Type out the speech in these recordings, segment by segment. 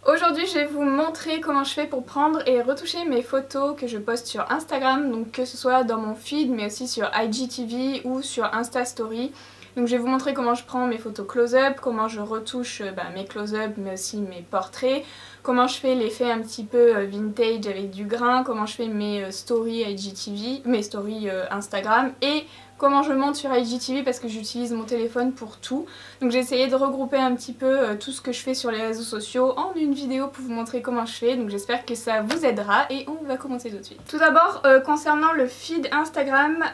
Aujourd'hui je vais vous montrer comment je fais pour prendre et retoucher mes photos que je poste sur Instagram, donc que ce soit dans mon feed mais aussi sur IGTV ou sur Insta Story. Donc je vais vous montrer comment je prends mes photos close-up, comment je retouche mes close-up mais aussi mes portraits, comment je fais l'effet un petit peu vintage avec du grain, comment je fais mes stories IGTV, mes stories Instagram et comment je monte sur IGTV parce que j'utilise mon téléphone pour tout. Donc j'ai essayé de regrouper un petit peu tout ce que je fais sur les réseaux sociaux en une vidéo pour vous montrer comment je fais. Donc j'espère que ça vous aidera et on va commencer tout de suite. Tout d'abord concernant le feed Instagram,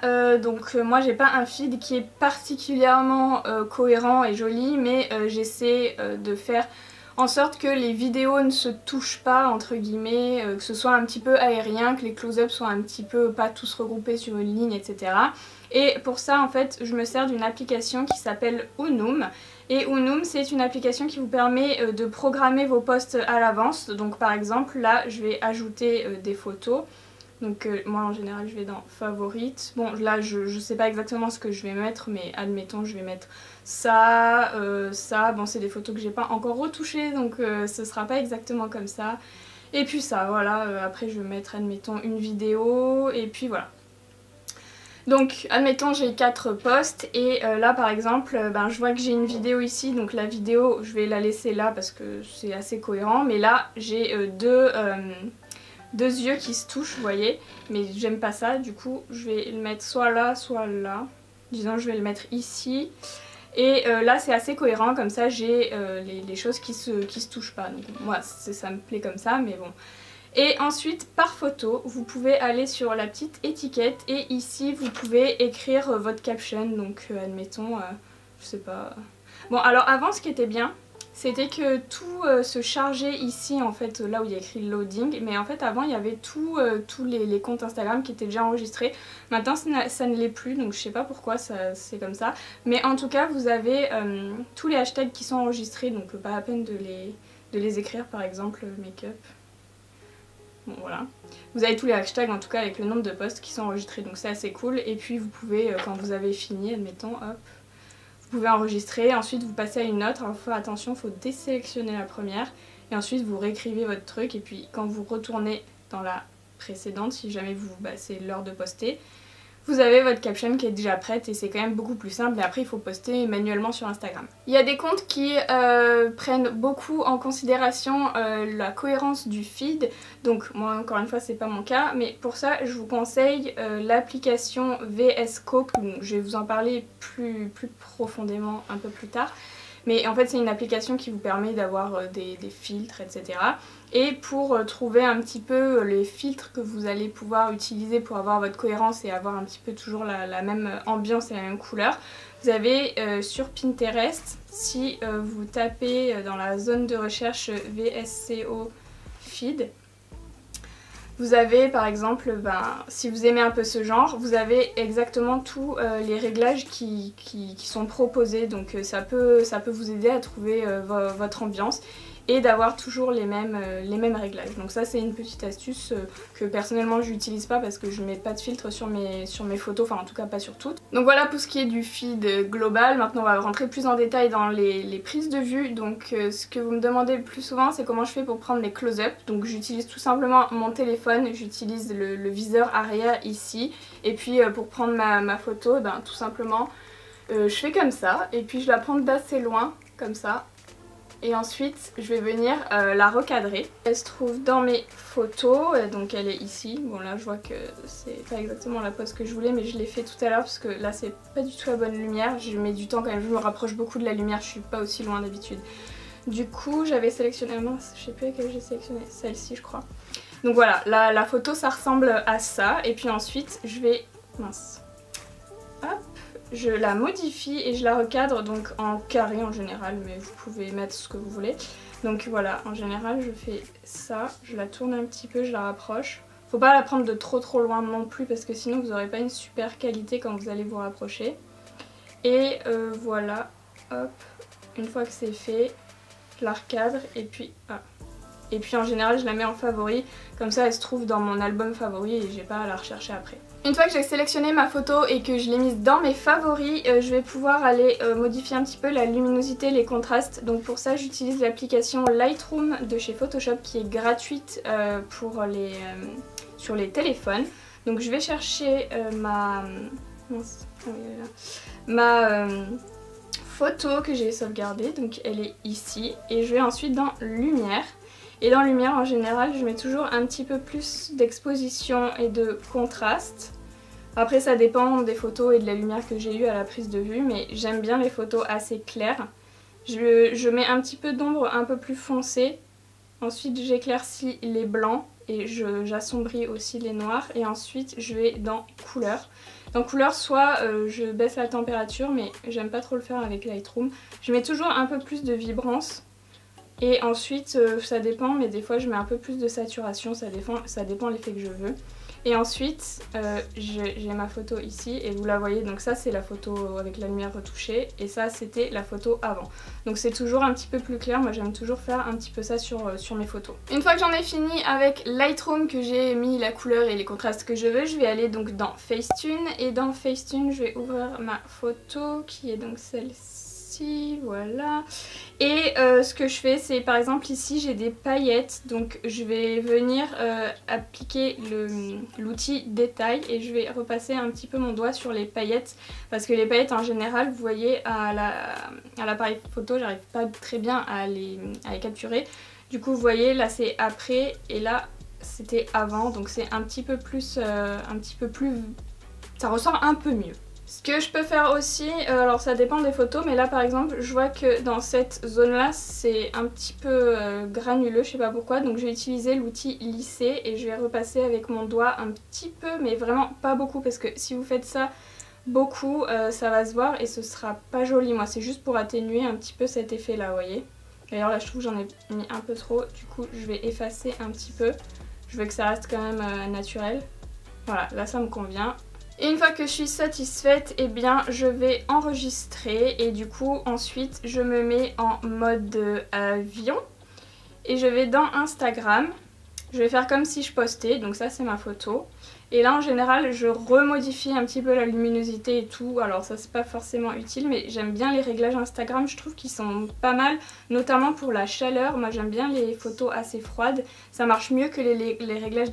moi j'ai pas un feed qui est particulièrement cohérent et joli, mais j'essaie de faire en sorte que les vidéos ne se touchent pas entre guillemets, que ce soit un petit peu aérien, que les close-ups soient un petit peu pas tous regroupés sur une ligne, etc. Et pour ça en fait je me sers d'une application qui s'appelle Unum. Et Unum c'est une application qui vous permet de programmer vos posts à l'avance. Donc par exemple là je vais ajouter des photos. Donc moi en général je vais dans favorites. Bon là je sais pas exactement ce que je vais mettre, mais admettons je vais mettre ça, ça. Bon c'est des photos que j'ai pas encore retouchées donc ce sera pas exactement comme ça. Et puis ça voilà, après je vais mettre admettons une vidéo et puis voilà. Donc admettons j'ai 4 posts et là par exemple je vois que j'ai une vidéo ici, donc la vidéo je vais la laisser là parce que c'est assez cohérent, mais là j'ai deux yeux qui se touchent, vous voyez, mais j'aime pas ça, du coup je vais le mettre soit là soit là. Disons je vais le mettre ici et là c'est assez cohérent, comme ça j'ai les choses qui se touchent pas, donc moi ça me plaît comme ça, mais bon. Et ensuite par photo vous pouvez aller sur la petite étiquette et ici vous pouvez écrire votre caption, donc admettons je sais pas. Bon alors avant ce qui était bien c'était que tout se chargeait ici en fait là où il y a écrit loading, mais en fait avant il y avait tous les comptes Instagram qui étaient déjà enregistrés. Maintenant ça ne l'est plus, donc je sais pas pourquoi c'est comme ça, mais en tout cas vous avez tous les hashtags qui sont enregistrés, donc pas la peine de les écrire, par exemple make-up. Bon voilà, vous avez tous les hashtags en tout cas avec le nombre de posts qui sont enregistrés, donc c'est assez cool. Et puis vous pouvez quand vous avez fini, admettons, hop, vous pouvez enregistrer, ensuite vous passez à une autre. Alors attention, il faut désélectionner la première et ensuite vous réécrivez votre truc, et puis quand vous retournez dans la précédente, si jamais c'est l'heure de poster, vous avez votre caption qui est déjà prête et c'est quand même beaucoup plus simple, et après il faut poster manuellement sur Instagram. Il y a des comptes qui prennent beaucoup en considération la cohérence du feed, donc moi encore une fois c'est pas mon cas, mais pour ça je vous conseille l'application VS Code. Je vais vous en parler plus profondément un peu plus tard. Mais en fait c'est une application qui vous permet d'avoir des filtres, etc. Et pour trouver un petit peu les filtres que vous allez pouvoir utiliser pour avoir votre cohérence et avoir un petit peu toujours la même ambiance et la même couleur, vous avez sur Pinterest, si vous tapez dans la zone de recherche VSCO Feed, vous avez par exemple, si vous aimez un peu ce genre, vous avez exactement tous les réglages qui sont proposés, donc ça peut vous aider à trouver votre ambiance et d'avoir toujours les mêmes réglages. Donc ça c'est une petite astuce que personnellement je n'utilise pas parce que je mets pas de filtre sur mes photos, enfin en tout cas pas sur toutes. Donc voilà pour ce qui est du feed global. Maintenant on va rentrer plus en détail dans les prises de vue. Donc ce que vous me demandez le plus souvent c'est comment je fais pour prendre mes close-up. Donc j'utilise tout simplement mon téléphone, j'utilise le viseur arrière ici, et puis pour prendre ma photo, tout simplement je fais comme ça et puis je la prends d'assez loin comme ça. Et ensuite je vais venir la recadrer. Elle se trouve dans mes photos, donc elle est ici. Bon là je vois que c'est pas exactement la pose que je voulais, mais je l'ai fait tout à l'heure parce que là c'est pas du tout la bonne lumière. Je mets du temps quand même, je me rapproche beaucoup de la lumière, je suis pas aussi loin d'habitude. Du coup j'avais sélectionné, je sais plus laquelle j'ai sélectionné, celle-ci je crois. Donc voilà, la photo ça ressemble à ça, et puis ensuite je vais, hop, je la modifie et je la recadre donc en carré en général, mais vous pouvez mettre ce que vous voulez. Donc voilà, en général je fais ça, je la tourne un petit peu, je la rapproche. Faut pas la prendre de trop loin non plus parce que sinon vous n'aurez pas une super qualité quand vous allez vous rapprocher. Et voilà, hop, une fois que c'est fait, je la recadre et puis Et puis en général je la mets en favori, comme ça elle se trouve dans mon album favori et j'ai pas à la rechercher après. Une fois que j'ai sélectionné ma photo et que je l'ai mise dans mes favoris, je vais pouvoir aller modifier un petit peu la luminosité, les contrastes. Donc pour ça j'utilise l'application Lightroom de chez Photoshop qui est gratuite sur les téléphones. Donc je vais chercher ma photo que j'ai sauvegardée, donc elle est ici. Et je vais ensuite dans Lumière. Et dans Lumière, en général, je mets toujours un petit peu plus d'exposition et de contraste. Après, ça dépend des photos et de la lumière que j'ai eue à la prise de vue, mais j'aime bien les photos assez claires. Je mets un petit peu d'ombre un peu plus foncée. Ensuite, j'éclaircis les blancs et j'assombris aussi les noirs. Et ensuite, je vais dans Couleur. Dans Couleur, soit je baisse la température, mais j'aime pas trop le faire avec Lightroom. Je mets toujours un peu plus de vibrance. Et ensuite, ça dépend, mais des fois je mets un peu plus de saturation, ça dépend l'effet que je veux. Et ensuite, j'ai ma photo ici et vous la voyez, donc ça c'est la photo avec la lumière retouchée et ça c'était la photo avant. Donc c'est toujours un petit peu plus clair, moi j'aime toujours faire un petit peu ça sur mes photos. Une fois que j'en ai fini avec Lightroom, que j'ai mis la couleur et les contrastes que je veux, je vais aller donc dans Facetune et dans Facetune je vais ouvrir ma photo qui est donc celle-ci, voilà. Et ce que je fais, c'est par exemple ici j'ai des paillettes, donc je vais venir appliquer l'outil détail et je vais repasser un petit peu mon doigt sur les paillettes parce que les paillettes en général, vous voyez à l'appareil photo, j'arrive pas très bien à les capturer. Du coup vous voyez là c'est après et là c'était avant, donc c'est un petit peu plus, ça ressort un peu mieux. Ce que je peux faire aussi, alors ça dépend des photos, mais là par exemple je vois que dans cette zone là c'est un petit peu granuleux, je sais pas pourquoi, donc je vais utiliser l'outil lisser et je vais repasser avec mon doigt un petit peu, mais vraiment pas beaucoup parce que si vous faites ça beaucoup ça va se voir et ce sera pas joli. Moi c'est juste pour atténuer un petit peu cet effet là, vous voyez. D'ailleurs là je trouve que j'en ai mis un peu trop, du coup je vais effacer un petit peu, je veux que ça reste quand même naturel. Voilà, là ça me convient. Et une fois que je suis satisfaite, eh bien je vais enregistrer et du coup ensuite je me mets en mode avion et je vais dans Instagram. Je vais faire comme si je postais, donc ça c'est ma photo. Et là en général je remodifie un petit peu la luminosité et tout, alors ça c'est pas forcément utile mais j'aime bien les réglages Instagram, je trouve qu'ils sont pas mal, notamment pour la chaleur. Moi j'aime bien les photos assez froides, ça marche mieux que les réglages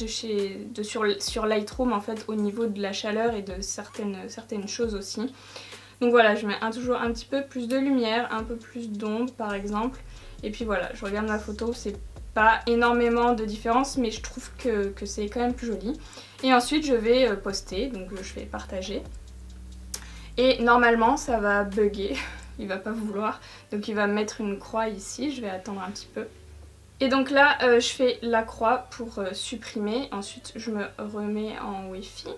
sur Lightroom en fait au niveau de la chaleur et de certaines choses aussi. Donc voilà, je mets toujours un petit peu plus de lumière, un peu plus d'ombre par exemple, et puis voilà, je regarde ma photo, c'est pas énormément de différence mais je trouve que c'est quand même plus joli. Et ensuite je vais poster, donc je fais partager. Et normalement ça va bugger, il va pas vouloir, donc il va me mettre une croix ici, je vais attendre un petit peu. Et donc là je fais la croix pour supprimer, ensuite je me remets en Wi-Fi.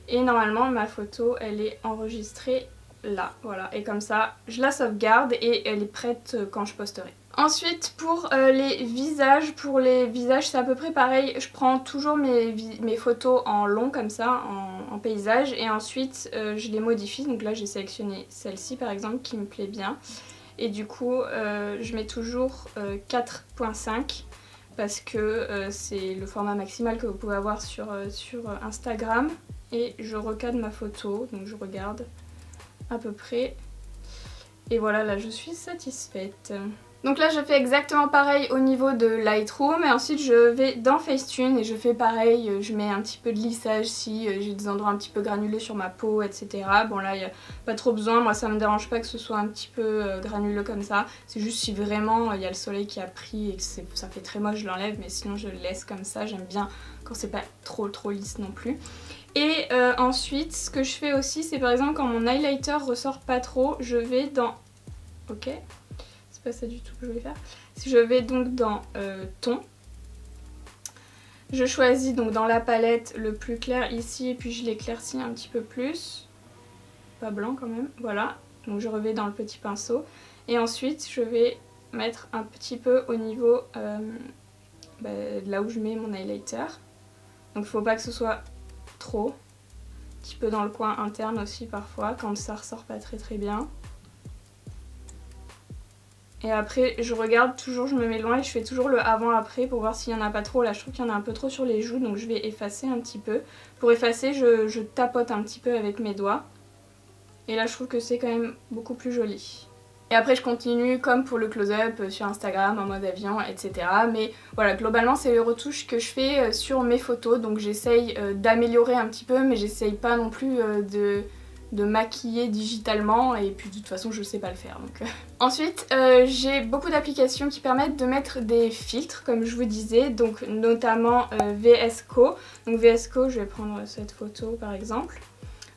Et normalement ma photo elle est enregistrée là, voilà. Et comme ça je la sauvegarde et elle est prête quand je posterai. Ensuite pour les visages, c'est à peu près pareil, je prends toujours mes photos en long comme ça, en paysage, et ensuite je les modifie. Donc là j'ai sélectionné celle-ci par exemple qui me plaît bien, et du coup je mets toujours 4.5 parce que c'est le format maximal que vous pouvez avoir sur Instagram, et je recadre ma photo, donc je regarde à peu près, et voilà, là je suis satisfaite. Donc là je fais exactement pareil au niveau de Lightroom et ensuite je vais dans Facetune et je fais pareil, je mets un petit peu de lissage si j'ai des endroits un petit peu granuleux sur ma peau, etc. Bon là il n'y a pas trop besoin, moi ça me dérange pas que ce soit un petit peu granuleux comme ça, c'est juste si vraiment il y a le soleil qui a pris et que ça fait très moche je l'enlève, mais sinon je le laisse comme ça, j'aime bien quand c'est pas trop lisse non plus. Et ensuite ce que je fais aussi c'est par exemple quand mon highlighter ressort pas trop, je vais dans... Ok, c'est pas ça du tout que je voulais faire. Je vais donc dans ton. Je choisis donc dans la palette le plus clair ici et puis je l'éclaircis un petit peu plus. Pas blanc quand même, voilà. Donc je reviens dans le petit pinceau. Et ensuite je vais mettre un petit peu au niveau là où je mets mon highlighter. Donc il faut pas que ce soit trop. Un petit peu dans le coin interne aussi parfois quand ça ressort pas très bien. Et après je regarde toujours, je me mets loin et je fais toujours le avant-après pour voir s'il n'y en a pas trop. Là je trouve qu'il y en a un peu trop sur les joues, donc je vais effacer un petit peu. Pour effacer je tapote un petit peu avec mes doigts. Et là je trouve que c'est quand même beaucoup plus joli. Et après je continue comme pour le close-up sur Instagram en mode avion, etc. Mais voilà, globalement c'est les retouches que je fais sur mes photos. Donc j'essaye d'améliorer un petit peu, mais j'essaye pas non plus de maquiller digitalement, et puis de toute façon je sais pas le faire donc. Ensuite j'ai beaucoup d'applications qui permettent de mettre des filtres comme je vous disais, donc notamment VS Co. Donc VS Co, je vais prendre cette photo par exemple.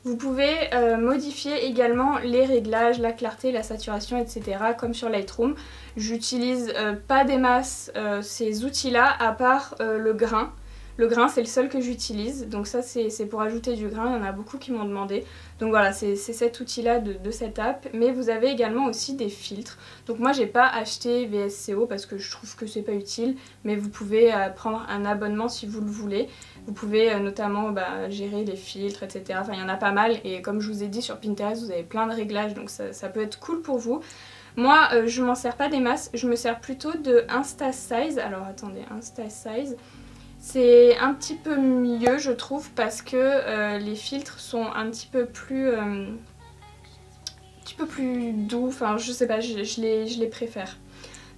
Vous pouvez modifier également les réglages, la clarté, la saturation, etc. comme sur Lightroom. J'utilise pas des masses ces outils là à part le grain. Le grain c'est le seul que j'utilise, donc ça c'est pour ajouter du grain, il y en a beaucoup qui m'ont demandé. Donc voilà, c'est cet outil là de cette app, mais vous avez également aussi des filtres. Donc moi j'ai pas acheté VSCO parce que je trouve que c'est pas utile, mais vous pouvez prendre un abonnement si vous le voulez. Vous pouvez notamment gérer les filtres, etc. Enfin il y en a pas mal, et comme je vous ai dit sur Pinterest vous avez plein de réglages, donc ça peut être cool pour vous. Moi je m'en sers pas des masses, je me sers plutôt de Instasize. Alors attendez, Instasize. C'est un petit peu mieux je trouve parce que les filtres sont un petit peu plus doux, enfin je sais pas, je les préfère.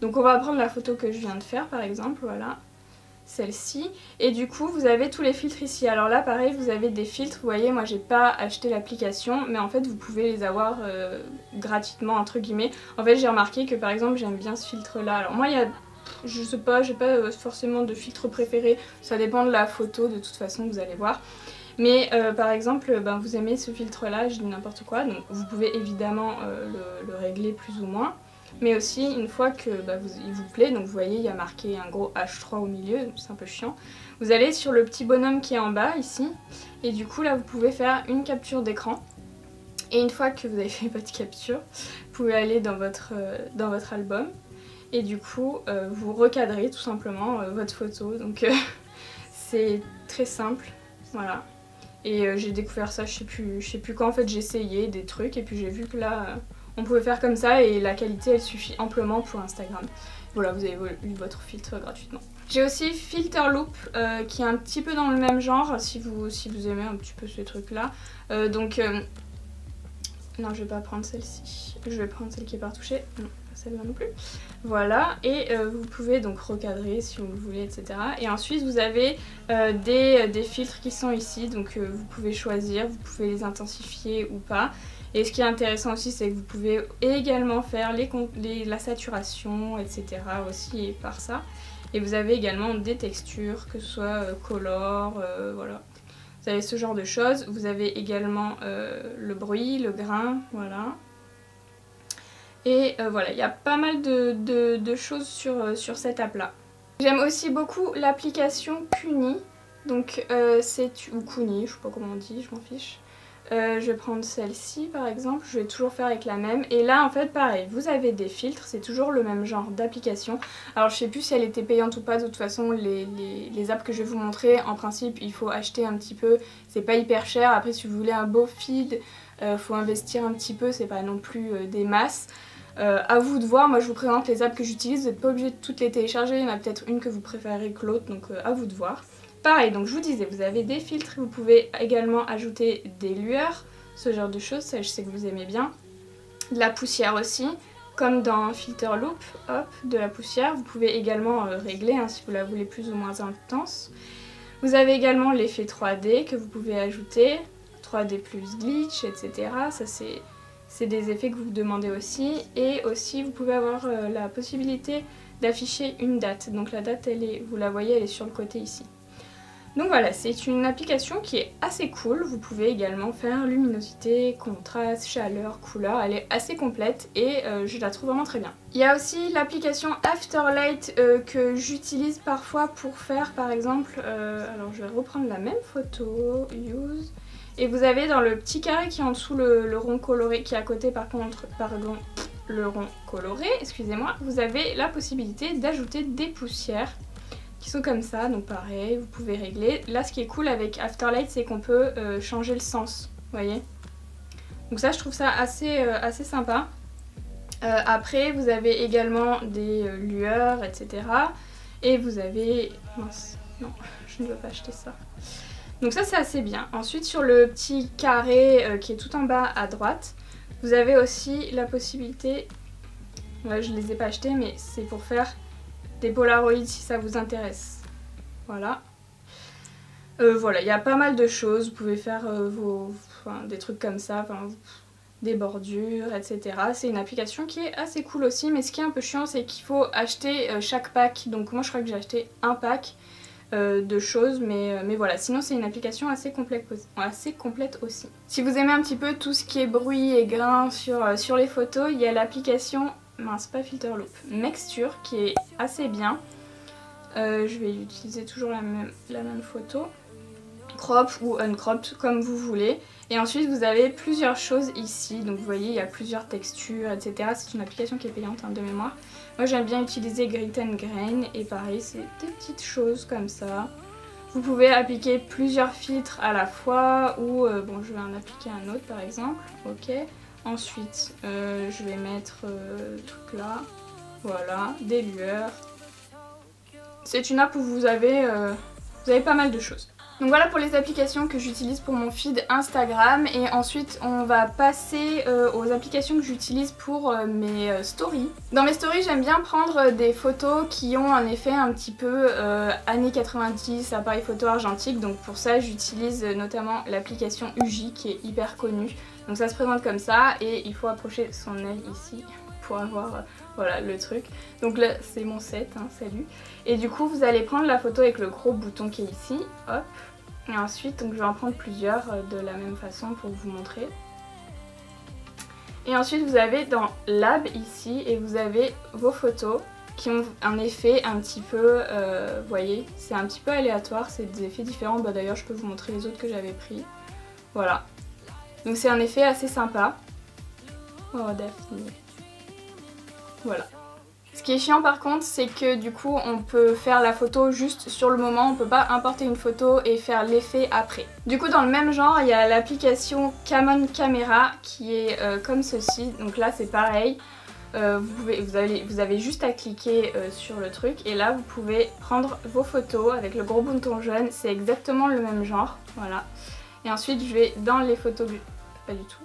Donc on va prendre la photo que je viens de faire par exemple, voilà, celle-ci. Et du coup vous avez tous les filtres ici. Alors là pareil vous avez des filtres, vous voyez moi j'ai pas acheté l'application, mais en fait vous pouvez les avoir gratuitement entre guillemets. En fait j'ai remarqué que par exemple j'aime bien ce filtre là. Alors moi il y a... je sais pas, j'ai pas forcément de filtre préféré, ça dépend de la photo de toute façon, vous allez voir. Mais par exemple, vous aimez ce filtre là, je dis n'importe quoi, donc vous pouvez évidemment le régler plus ou moins. Mais aussi une fois que il vous plaît, donc vous voyez il y a marqué un gros H3 au milieu, c'est un peu chiant. Vous allez sur le petit bonhomme qui est en bas ici, et du coup là vous pouvez faire une capture d'écran. Et une fois que vous avez fait votre capture, vous pouvez aller dans votre album. Et du coup vous recadrez tout simplement votre photo, donc c'est très simple, voilà. Et j'ai découvert ça, je sais plus quand en fait, j'ai essayé des trucs et puis j'ai vu que là on pouvait faire comme ça et la qualité elle suffit amplement pour Instagram. Voilà, vous avez eu votre filtre gratuitement. J'ai aussi Filterloop qui est un petit peu dans le même genre si vous aimez un petit peu ces trucs là. Non, je vais pas prendre celle-ci, je vais prendre celle qui est pas retouchée. Non, pas celle-là non plus. Voilà, et vous pouvez donc recadrer si vous le voulez, etc. Et ensuite vous avez des filtres qui sont ici, donc vous pouvez choisir, vous pouvez les intensifier ou pas. Et ce qui est intéressant aussi c'est que vous pouvez également faire la saturation, etc. aussi par ça. Et vous avez également des textures, que ce soit color, voilà. Vous avez ce genre de choses. Vous avez également le bruit, le grain, voilà. Et voilà, il y a pas mal de choses sur cette app là. J'aime aussi beaucoup l'application Kuni. Donc ou Kuni, je sais pas comment on dit, je m'en fiche. Je vais prendre celle-ci par exemple, je vais toujours faire avec la même. Et là en fait pareil, vous avez des filtres, c'est toujours le même genre d'application. Alors je sais plus si elle était payante ou pas, de toute façon les apps que je vais vous montrer, en principe il faut acheter un petit peu, c'est pas hyper cher. Après si vous voulez un beau feed, faut investir un petit peu, c'est pas non plus des masses. À vous de voir, moi je vous présente les apps que j'utilise, vous n'êtes pas obligé de toutes les télécharger, il y en a peut-être une que vous préférez que l'autre, donc à vous de voir. Pareil, donc je vous disais, vous avez des filtres, vous pouvez également ajouter des lueurs, ce genre de choses, ça je sais que vous aimez bien. De la poussière aussi, comme dans Filterloop, hop, de la poussière. Vous pouvez également régler si vous la voulez plus ou moins intense. Vous avez également l'effet 3D que vous pouvez ajouter, 3D plus glitch, etc. Ça c'est des effets que vous demandez aussi. Et aussi vous pouvez avoir la possibilité d'afficher une date. Donc la date, vous la voyez, elle est sur le côté ici. Donc voilà, c'est une application qui est assez cool. Vous pouvez également faire luminosité, contraste, chaleur, couleur. Elle est assez complète et je la trouve vraiment très bien. Il y a aussi l'application Afterlight que j'utilise parfois pour faire par exemple... alors je vais reprendre la même photo, use. Et vous avez dans le petit carré qui est en dessous le rond coloré, qui est à côté par contre, pardon, le rond coloré, excusez-moi, vous avez la possibilité d'ajouter des poussières qui sont comme ça, donc pareil, vous pouvez régler. Là ce qui est cool avec Afterlight c'est qu'on peut changer le sens, vous voyez. Donc ça je trouve ça assez sympa. Après vous avez également des lueurs, etc. Et vous avez... mince, non, je ne veux pas acheter ça. Donc ça c'est assez bien. Ensuite sur le petit carré qui est tout en bas à droite, vous avez aussi la possibilité... Là je ne les ai pas achetés mais c'est pour faire des Polaroids si ça vous intéresse. Voilà. Voilà, il y a pas mal de choses. Vous pouvez faire des trucs comme ça, des bordures, etc. C'est une application qui est assez cool aussi, mais ce qui est un peu chiant c'est qu'il faut acheter chaque pack. Donc moi je crois que j'ai acheté un pack de choses, mais voilà, sinon c'est une application assez complète aussi. Si vous aimez un petit peu tout ce qui est bruit et grain sur les photos, il y a l'application, mince pas Filterloop, Mexture qui est assez bien. Je vais utiliser toujours la même photo, crop ou uncropped comme vous voulez. Et ensuite vous avez plusieurs choses ici, donc vous voyez il y a plusieurs textures, etc. C'est une application qui est payante de mémoire. Moi j'aime bien utiliser Grit and Grain et pareil c'est des petites choses comme ça. Vous pouvez appliquer plusieurs filtres à la fois ou bon je vais en appliquer un autre par exemple, ok. Ensuite je vais mettre le truc là, voilà, des lueurs. C'est une app où vous avez pas mal de choses. Donc voilà pour les applications que j'utilise pour mon feed Instagram et ensuite on va passer aux applications que j'utilise pour mes stories. Dans mes stories j'aime bien prendre des photos qui ont un effet un petit peu années 90, appareil photo argentique, donc pour ça j'utilise notamment l'application Uji qui est hyper connue. Donc ça se présente comme ça et il faut approcher son œil ici pour avoir voilà le truc. Donc là c'est mon set, hein, salut. Et du coup vous allez prendre la photo avec le gros bouton qui est ici, hop. Et ensuite donc je vais en prendre plusieurs de la même façon pour vous montrer. Et ensuite vous avez dans Lab ici et vous avez vos photos qui ont un effet un petit peu, vous voyez, c'est un petit peu aléatoire, c'est des effets différents. Bah d'ailleurs je peux vous montrer les autres que j'avais pris. Voilà. Donc c'est un effet assez sympa. Oh Daphne. Voilà. Ce qui est chiant par contre c'est que du coup on peut faire la photo juste sur le moment, on peut pas importer une photo et faire l'effet après. Du coup dans le même genre il y a l'application Camon Camera qui est comme ceci, donc là c'est pareil. Vous avez juste à cliquer sur le truc et là vous pouvez prendre vos photos avec le gros bouton jaune, c'est exactement le même genre, voilà. Et ensuite je vais dans les photos, pas du tout.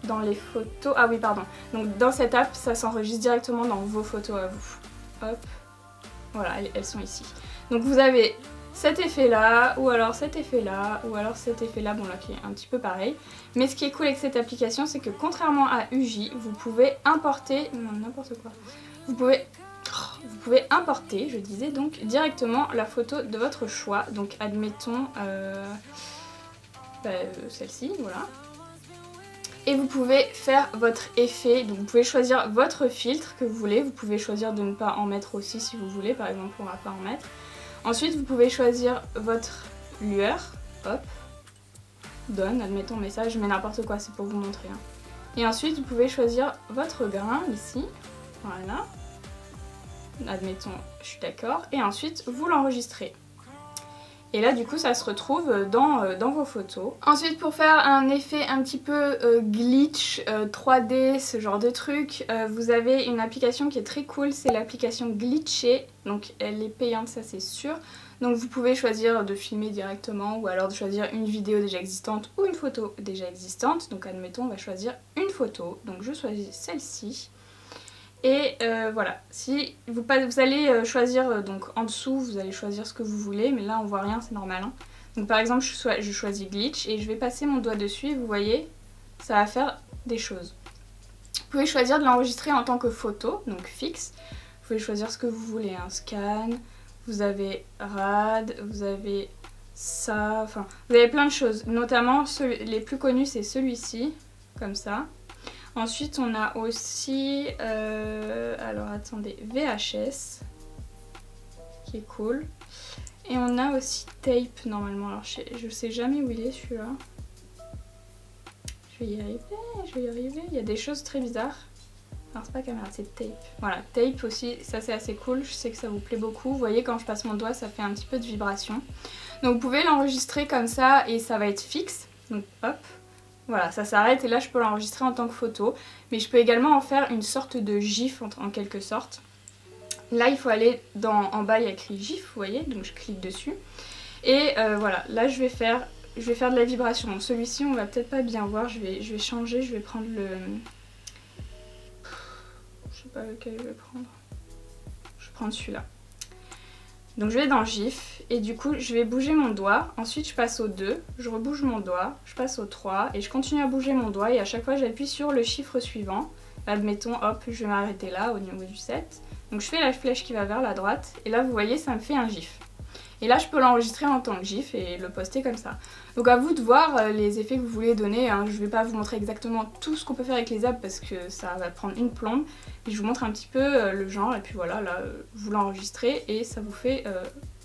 Dans les photos, ah oui pardon, donc dans cette app ça s'enregistre directement dans vos photos à vous, hop, voilà elles sont ici. Donc vous avez cet effet là, ou alors cet effet là, ou alors cet effet là, bon là qui est un petit peu pareil. Mais ce qui est cool avec cette application c'est que contrairement à Uji, vous pouvez importer, non n'importe quoi, vous pouvez importer, je disais donc, directement la photo de votre choix. Donc admettons celle-ci, voilà. Et vous pouvez faire votre effet, donc vous pouvez choisir votre filtre que vous voulez, vous pouvez choisir de ne pas en mettre aussi si vous voulez, par exemple on ne va pas en mettre. Ensuite vous pouvez choisir votre lueur, hop, donne, admettons, mais ça je mets n'importe quoi, c'est pour vous montrer. Hein. Et ensuite vous pouvez choisir votre grain ici, voilà, admettons je suis d'accord, et ensuite vous l'enregistrez. Et là du coup ça se retrouve dans vos photos. Ensuite pour faire un effet un petit peu glitch, 3D, ce genre de truc, vous avez une application qui est très cool, c'est l'application Glitcher. Donc elle est payante, ça c'est sûr. Donc vous pouvez choisir de filmer directement ou alors de choisir une vidéo déjà existante ou une photo déjà existante. Donc admettons on va choisir une photo, donc je choisis celle-ci. Et voilà, si vous allez choisir, donc en dessous vous allez choisir ce que vous voulez, mais là on voit rien, c'est normal. Hein. Donc par exemple je choisis glitch et je vais passer mon doigt dessus et vous voyez, ça va faire des choses. Vous pouvez choisir de l'enregistrer en tant que photo, donc fixe. Vous pouvez choisir ce que vous voulez, un scan, vous avez RAD, vous avez ça, enfin vous avez plein de choses. Notamment les plus connus c'est celui-ci, comme ça. Ensuite on a aussi, alors attendez, VHS, qui est cool. Et on a aussi Tape normalement, alors je sais jamais où il est celui-là. Je vais y arriver, il y a des choses très bizarres. Alors c'est pas caméra, c'est Tape. Voilà, Tape aussi, ça c'est assez cool, je sais que ça vous plaît beaucoup. Vous voyez quand je passe mon doigt ça fait un petit peu de vibration. Donc vous pouvez l'enregistrer comme ça et ça va être fixe, donc hop. Voilà, ça s'arrête et là je peux l'enregistrer en tant que photo. Mais je peux également en faire une sorte de gif en quelque sorte. Là il faut aller en bas, il y a écrit gif, vous voyez, donc je clique dessus. Et voilà, là je vais faire de la vibration. Donc celui-ci on va peut-être pas bien voir, je vais changer, je vais prendre le... Je sais pas lequel je vais prendre. Je vais prendre celui-là. Donc je vais dans GIF et du coup je vais bouger mon doigt, ensuite je passe au 2, je rebouge mon doigt, je passe au 3 et je continue à bouger mon doigt et à chaque fois j'appuie sur le chiffre suivant. Admettons, hop, je vais m'arrêter là au niveau du 7. Donc je fais la flèche qui va vers la droite et là vous voyez ça me fait un GIF. Et là je peux l'enregistrer en tant que GIF et le poster comme ça. Donc à vous de voir les effets que vous voulez donner, hein. Je ne vais pas vous montrer exactement tout ce qu'on peut faire avec les apps parce que ça va prendre une plombe. Et je vous montre un petit peu le genre et puis voilà, là vous l'enregistrez et ça vous fait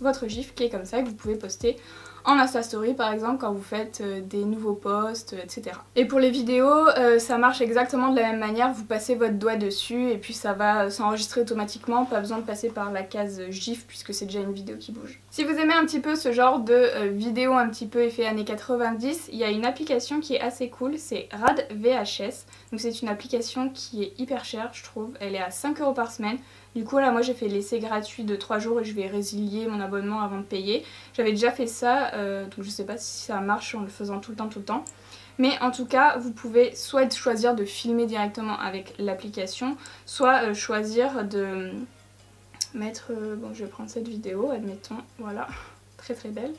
votre GIF qui est comme ça que vous pouvez poster en Insta Story par exemple quand vous faites des nouveaux posts, etc. Et pour les vidéos, ça marche exactement de la même manière, vous passez votre doigt dessus et puis ça va s'enregistrer automatiquement, pas besoin de passer par la case GIF puisque c'est déjà une vidéo qui bouge. Si vous aimez un petit peu ce genre de vidéo un petit peu effet années 90, il y a une application qui est assez cool, c'est Rad VHS. Donc c'est une application qui est hyper chère je trouve, elle est à 5 € par semaine. Du coup là moi j'ai fait l'essai gratuit de 3 jours et je vais résilier mon abonnement avant de payer. J'avais déjà fait ça, donc je sais pas si ça marche en le faisant tout le temps. Mais en tout cas vous pouvez soit choisir de filmer directement avec l'application, soit choisir de mettre... bon je vais prendre cette vidéo, admettons, voilà, très belle.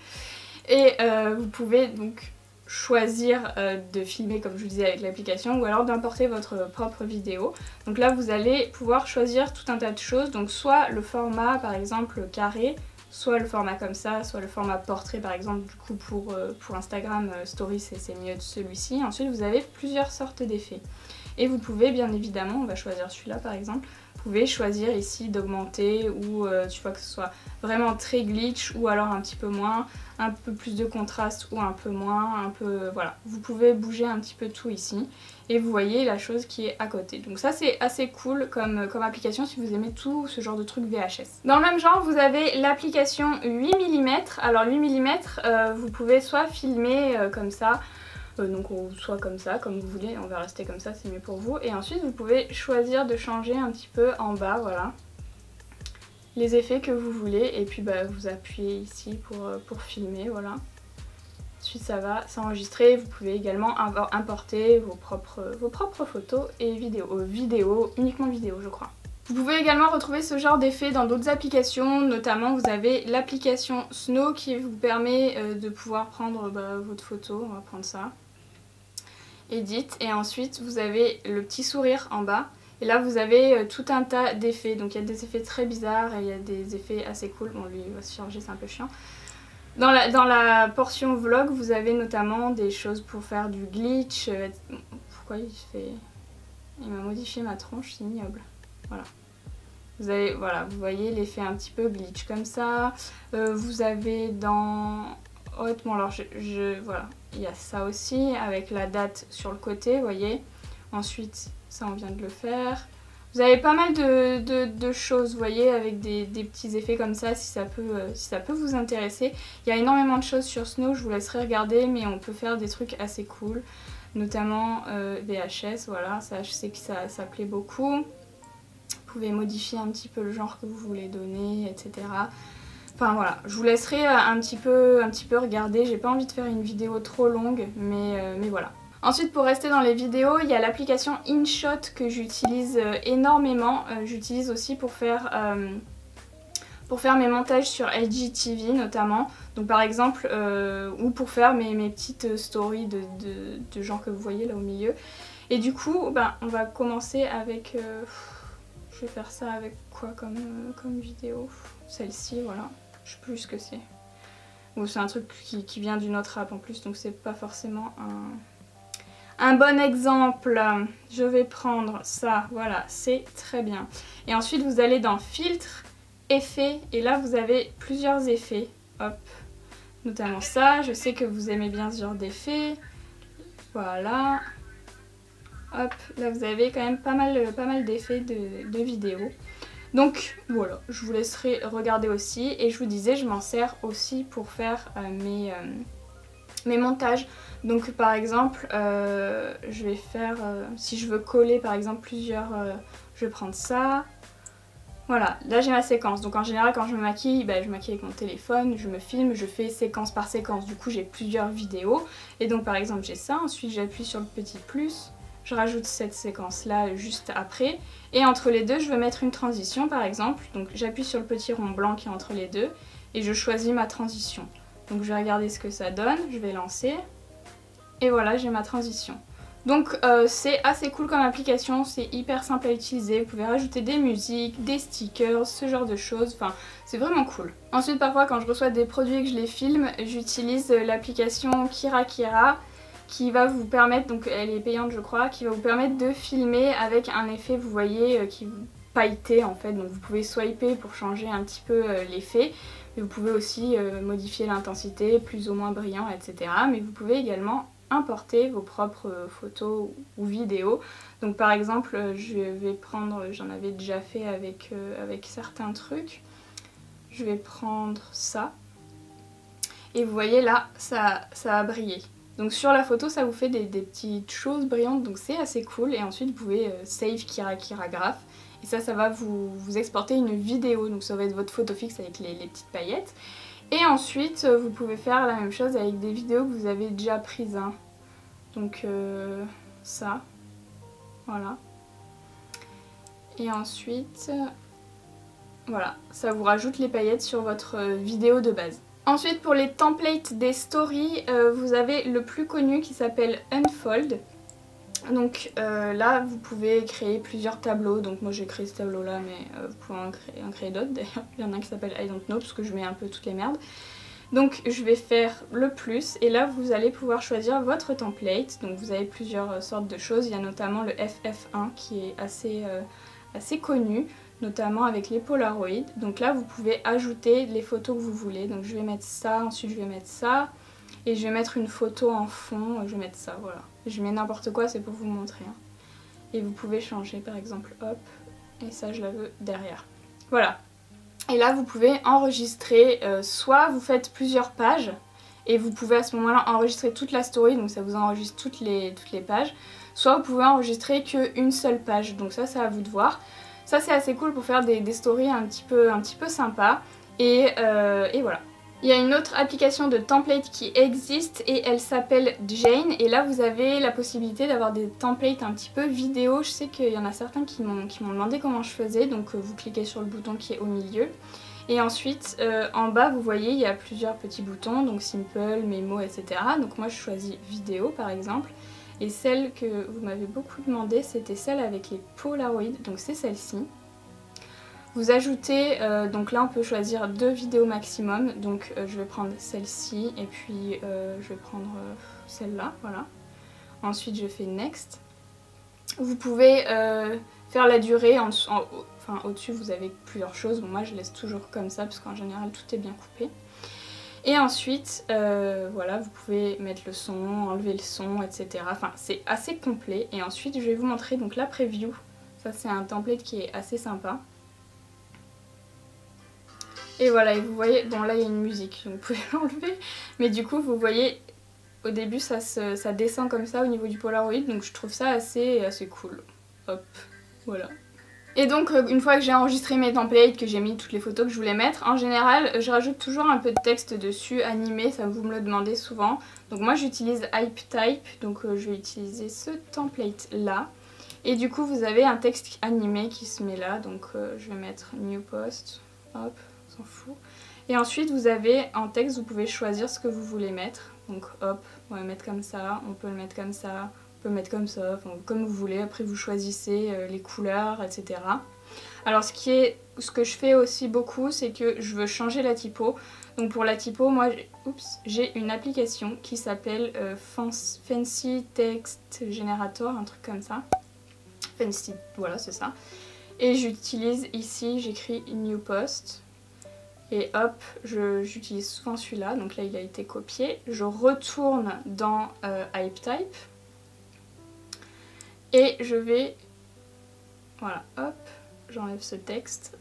Et vous pouvez donc choisir de filmer comme je vous disais avec l'application ou alors d'importer votre propre vidéo. Donc là vous allez pouvoir choisir tout un tas de choses, donc soit le format par exemple carré, soit le format comme ça, soit le format portrait par exemple, du coup pour Instagram Stories c'est mieux de celui-ci. Ensuite vous avez plusieurs sortes d'effets et vous pouvez bien évidemment, on va choisir celui-là par exemple, vous pouvez choisir ici d'augmenter ou tu vois que ce soit vraiment très glitch ou alors un petit peu moins, un peu plus de contraste ou un peu moins, un peu voilà. Vous pouvez bouger un petit peu tout ici et vous voyez la chose qui est à côté. Donc ça c'est assez cool comme application si vous aimez tout ce genre de truc VHS. Dans le même genre vous avez l'application 8 mm. Alors 8 mm vous pouvez soit filmer comme ça, donc soit comme ça, comme vous voulez, on va rester comme ça, c'est mieux pour vous. Et ensuite vous pouvez choisir de changer un petit peu en bas, voilà, les effets que vous voulez. Et puis vous appuyez ici pour filmer, voilà. Ensuite ça va s'enregistrer, vous pouvez également importer vos propres photos et vidéos, uniquement vidéo je crois. Vous pouvez également retrouver ce genre d'effet dans d'autres applications, notamment vous avez l'application Snow qui vous permet de pouvoir prendre votre photo, on va prendre ça. Edit et ensuite vous avez le petit sourire en bas et là vous avez tout un tas d'effets, donc il y a des effets très bizarres et il y a des effets assez cool. Bon lui il va se charger, c'est un peu chiant. Dans la portion vlog vous avez notamment des choses pour faire du glitch. Pourquoi il m'a modifié ma tronche, c'est ignoble. Voilà. Vous voyez l'effet un petit peu glitch comme ça. Vous avez dans Hot, bon alors voilà, il y a ça aussi avec la date sur le côté, vous voyez. Ensuite, ça on vient de le faire. Vous avez pas mal de choses, vous voyez, avec des petits effets comme ça si ça peut vous intéresser. Il y a énormément de choses sur Snow, je vous laisserai regarder, mais on peut faire des trucs assez cool. Notamment VHS, voilà, ça je sais que ça plaît beaucoup. Vous pouvez modifier un petit peu le genre que vous voulez donner, etc. Enfin voilà, je vous laisserai un petit peu regarder, j'ai pas envie de faire une vidéo trop longue, mais voilà. Ensuite pour rester dans les vidéos, il y a l'application InShot que j'utilise énormément, j'utilise aussi pour faire mes montages sur IGTV notamment, donc par exemple, ou pour faire mes petites stories de gens que vous voyez là au milieu. Et du coup, on va commencer avec... je vais faire ça avec quoi comme vidéo? Celle-ci, voilà. Je sais plus ce que c'est. Bon, c'est un truc qui vient d'une autre app en plus, donc c'est pas forcément un bon exemple. Je vais prendre ça, voilà, c'est très bien. Et ensuite, vous allez dans Filtre, Effets, et là, vous avez plusieurs effets. Hop, notamment ça. Je sais que vous aimez bien ce genre d'effets. Voilà. Hop, là vous avez quand même pas mal d'effets de vidéos. Donc voilà, je vous laisserai regarder aussi. Et je vous disais, je m'en sers aussi pour faire mes montages. Donc par exemple, je vais faire, si je veux coller par exemple plusieurs, je vais prendre ça. Voilà, là j'ai ma séquence. Donc en général quand je me maquille, je maquille avec mon téléphone, je me filme, je fais séquence par séquence. Du coup j'ai plusieurs vidéos. Et donc par exemple j'ai ça, ensuite j'appuie sur le petit plus, je rajoute cette séquence là juste après. Et entre les deux je veux mettre une transition par exemple. Donc j'appuie sur le petit rond blanc qui est entre les deux et je choisis ma transition. Donc je vais regarder ce que ça donne, je vais lancer. Et voilà, j'ai ma transition. Donc c'est assez cool comme application, c'est hyper simple à utiliser, vous pouvez rajouter des musiques, des stickers, ce genre de choses, enfin c'est vraiment cool. Ensuite parfois quand je reçois des produits et que je les filme, j'utilise l'application Kira Kira qui va vous permettre, donc elle est payante je crois, qui va vous permettre de filmer avec un effet, vous voyez, qui pailleté en fait, donc vous pouvez swiper pour changer un petit peu l'effet. Mais vous pouvez aussi modifier l'intensité, plus ou moins brillant, etc. Mais vous pouvez également importer vos propres photos ou vidéos. Donc par exemple, je vais prendre, j'en avais déjà fait avec certains trucs. Je vais prendre ça. Et vous voyez là, ça a brillé. Donc sur la photo, ça vous fait des petites choses brillantes, donc c'est assez cool. Et ensuite, vous pouvez save Kira Kira Graph. Et ça va vous exporter une vidéo, donc ça va être votre photo fixe avec les petites paillettes. Et ensuite, vous pouvez faire la même chose avec des vidéos que vous avez déjà prises. Hein. Donc ça, voilà. Et ensuite, voilà, ça vous rajoute les paillettes sur votre vidéo de base. Ensuite, pour les templates des stories, vous avez le plus connu qui s'appelle Unfold. Donc là vous pouvez créer plusieurs tableaux, donc moi j'ai créé ce tableau là mais vous pouvez en créer d'autres d'ailleurs, il y en a un qui s'appelle I don't know parce que je mets un peu toutes les merdes. Donc je vais faire le plus et là vous allez pouvoir choisir votre template, donc vous avez plusieurs sortes de choses, il y a notamment le FF1 qui est assez connu, notamment avec les Polaroid. Donc là vous pouvez ajouter les photos que vous voulez, donc je vais mettre ça, ensuite je vais mettre ça. Et je vais mettre une photo en fond, je vais mettre ça, voilà. Je mets n'importe quoi, c'est pour vous montrer. Hein. Et vous pouvez changer, par exemple, hop, et ça je la veux derrière. Voilà. Et là vous pouvez enregistrer, soit vous faites plusieurs pages, et vous pouvez à ce moment-là enregistrer toute la story, donc ça vous enregistre toutes les pages. Soit vous pouvez enregistrer qu'une seule page, donc ça c'est à vous de voir. Ça c'est assez cool pour faire des stories un petit peu sympas. Et voilà. Il y a une autre application de template qui existe et elle s'appelle Jane et là vous avez la possibilité d'avoir des templates un petit peu vidéo. Je sais qu'il y en a certains qui m'ont demandé comment je faisais, donc vous cliquez sur le bouton qui est au milieu et ensuite en bas vous voyez il y a plusieurs petits boutons, donc Simple, Mémo, etc. Donc moi je choisis vidéo par exemple et celle que vous m'avez beaucoup demandé c'était celle avec les Polaroid, donc c'est celle-ci. Vous ajoutez, donc là on peut choisir 2 vidéos maximum, donc je vais prendre celle-ci et puis je vais prendre celle-là, voilà. Ensuite je fais Next. Vous pouvez faire la durée, enfin au-dessus vous avez plusieurs choses, bon moi je laisse toujours comme ça parce qu'en général tout est bien coupé. Et ensuite, voilà, vous pouvez mettre le son, enlever le son, etc. Enfin c'est assez complet et ensuite je vais vous montrer donc la preview. Ça c'est un template qui est assez sympa. Et voilà, et vous voyez, bon là il y a une musique, donc vous pouvez l'enlever, mais du coup vous voyez, au début ça descend comme ça au niveau du Polaroid, donc je trouve ça assez cool. Hop, voilà. Et donc une fois que j'ai enregistré mes templates, que j'ai mis toutes les photos que je voulais mettre, en général je rajoute toujours un peu de texte dessus, animé, ça vous me le demandez souvent. Donc moi j'utilise HypeType, donc je vais utiliser ce template là. Et du coup vous avez un texte animé qui se met là, donc je vais mettre New Post, hop. S'en fout. Et ensuite vous avez en texte, vous pouvez choisir ce que vous voulez mettre. Donc hop, on va le mettre comme ça, on peut le mettre comme ça, on peut le mettre comme ça, enfin, comme vous voulez. Après vous choisissez les couleurs, etc. Alors ce que je fais aussi beaucoup, c'est que je veux changer la typo. Donc pour la typo, moi j'ai une application qui s'appelle Fancy Text Generator, un truc comme ça. Fancy, voilà c'est ça. Et j'utilise ici, j'écris New Post. Et hop, j'utilise souvent celui-là, donc là il a été copié. Je retourne dans HypeType et je vais, voilà, hop, j'enlève ce texte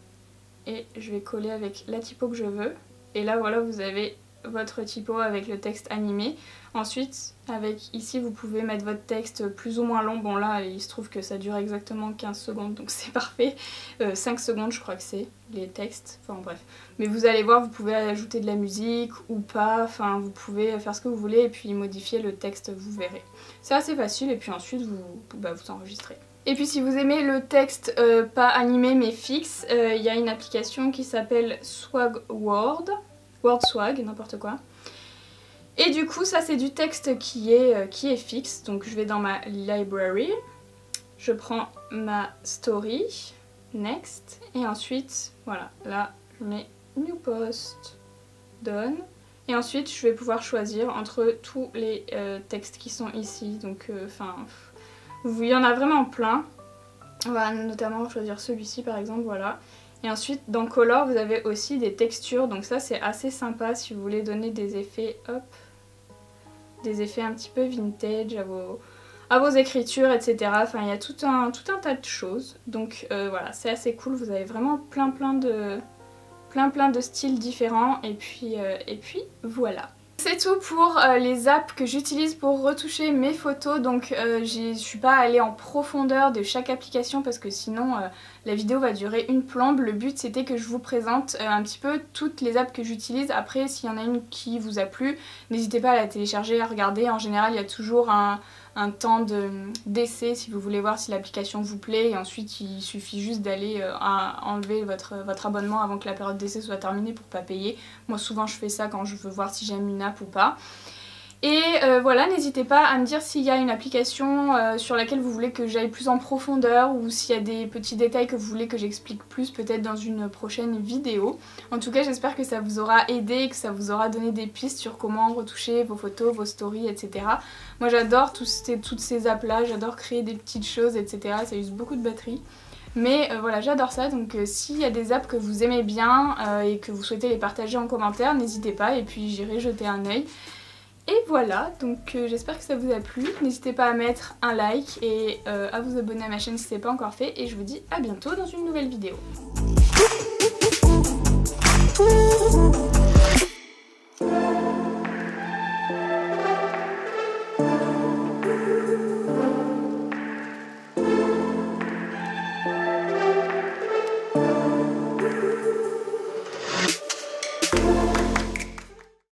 et je vais coller avec la typo que je veux. Et là voilà, vous avez votre typo avec le texte animé. Ensuite, avec ici, vous pouvez mettre votre texte plus ou moins long. Bon là, il se trouve que ça dure exactement 15 secondes, donc c'est parfait. 5 secondes, je crois que c'est, les textes. Enfin bref. Mais vous allez voir, vous pouvez ajouter de la musique ou pas. Enfin, vous pouvez faire ce que vous voulez et puis modifier le texte, vous verrez. C'est assez facile et puis ensuite, vous enregistrez. Et puis si vous aimez le texte pas animé mais fixe, il y a une application qui s'appelle SwagWord. WordSwag, n'importe quoi. Et du coup ça c'est du texte qui est fixe, donc je vais dans ma library, je prends ma story, next, et ensuite voilà, là je mets new post, done, et ensuite je vais pouvoir choisir entre tous les textes qui sont ici, donc il y en a vraiment plein. On va notamment choisir celui-ci par exemple, voilà. Et ensuite dans Color vous avez aussi des textures, donc ça c'est assez sympa si vous voulez donner des effets, hop, des effets un petit peu vintage à vos écritures, etc. Enfin il y a tout un tas de choses, donc voilà, c'est assez cool, vous avez vraiment plein de styles différents, et puis voilà. C'est tout pour les apps que j'utilise pour retoucher mes photos, donc je suis pas allée en profondeur de chaque application parce que sinon la vidéo va durer une plombe. Le but c'était que je vous présente un petit peu toutes les apps que j'utilise. Après s'il y en a une qui vous a plu, n'hésitez pas à la télécharger, à regarder. En général il y a toujours un temps d'essai si vous voulez voir si l'application vous plaît, et ensuite il suffit juste d'aller enlever votre abonnement avant que la période d'essai soit terminée pour pas payer. Moi souvent je fais ça quand je veux voir si j'aime une app ou pas. Et voilà, n'hésitez pas à me dire s'il y a une application sur laquelle vous voulez que j'aille plus en profondeur, ou s'il y a des petits détails que vous voulez que j'explique plus peut-être dans une prochaine vidéo. En tout cas j'espère que ça vous aura aidé et que ça vous aura donné des pistes sur comment retoucher vos photos, vos stories, etc. Moi j'adore toutes ces apps là, j'adore créer des petites choses, etc. Ça use beaucoup de batterie. Mais voilà, j'adore ça, donc s'il y a des apps que vous aimez bien et que vous souhaitez les partager en commentaire, n'hésitez pas et puis j'irai jeter un œil. Et voilà, donc j'espère que ça vous a plu. N'hésitez pas à mettre un like et à vous abonner à ma chaîne si ce n'est pas encore fait. Et je vous dis à bientôt dans une nouvelle vidéo.